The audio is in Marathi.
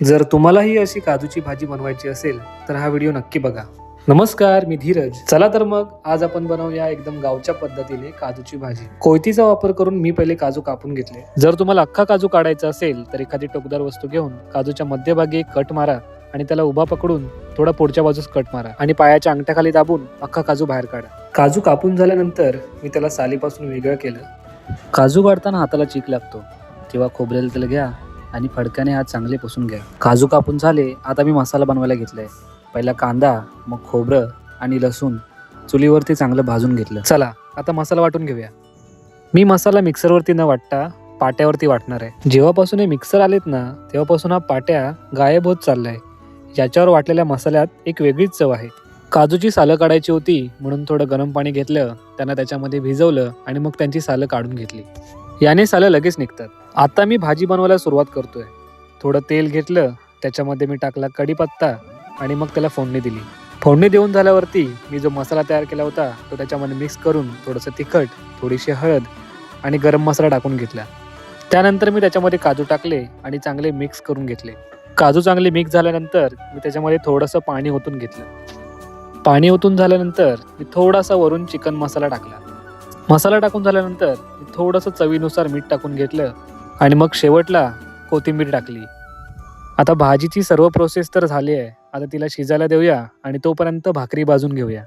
जर तुम्हालाही अशी काजूची भाजी बनवायची असेल तर हा व्हिडिओ नक्की बघा. नमस्कार, मी धीरज. चला तर मग आज आपण बनवूया एकदम गावच्या पद्धतीने काजूची भाजी. कोयतीचा वापर करून मी पहिले काजू कापून घेतले. जर तुम्हाला अख्खा काजू काढायचा असेल तर एखादी टोकदार वस्तू घेऊन काजूच्या मध्यभागी एक कट मारा आणि त्याला उभा पकडून थोडा पुढच्या बाजूस कट मारा आणि पायाच्या अंगठ्याखाली दाबून अख्खा काजू बाहेर काढा. काजू कापून झाल्यानंतर मी त्याला सालीपासून वेगळं केलं. काजू काढताना हाताला चीक लागतो तेव्हा खोबरेल तेल घ्या आणि फडक्याने हात चांगले पुसून घ्या. काजू कापून झाले. आता मी मसाला बनवायला घेतलाय. पहिला कांदा, मग खोबरं आणि लसूण चुलीवरती चांगलं भाजून घेतलं. चला आता मसाला वाटून घेऊया. मी मसाला मिक्सरवरती न वाटता पाट्यावरती वाटणार आहे. जेव्हापासून हे मिक्सर आलेत ना तेव्हापासून हा पाट्या गायब होत चाललाय. याच्यावर वाटलेल्या मसाल्यात एक वेगळीच चव आहे. काजूची सालं काढायची होती म्हणून थोडं गरम पाणी घेतलं, त्यांना त्याच्यामध्ये भिजवलं आणि मग त्यांची सालं काढून घेतली. याने सालं लगेच निघतात. आता मी भाजी बनवायला सुरुवात करतोय. थोडं तेल घेतलं, त्याच्यामध्ये मी टाकला कढीपत्ता आणि मग त्याला फोडणी दिली. फोडणी देऊन झाल्यावरती मी जो मसाला तयार केला होता तो त्याच्यामध्ये मिक्स करून थोडंसं तिखट, थोडीशी हळद आणि गरम मसाला टाकून घेतला. त्यानंतर मी त्याच्यामध्ये काजू टाकले आणि चांगले मिक्स करून घेतले. काजू चांगले मिक्स झाल्यानंतर मी त्याच्यामध्ये थोडंसं पाणी ओतून घेतलं. पाणी ओतून झाल्यानंतर मी थोडासा वरून चिकन मसाला टाकला. मसाला टाकून झाल्यानंतर मी थोडंसं चवीनुसार मीठ टाकून घेतलं आणि मग शेवटला कोथिंबीर टाकली. आता भाजीची सर्व प्रोसेस तर झाली आहे. आता तिला शिजायला देऊया आणि तोपर्यंत भाकरी भाजून घेऊया.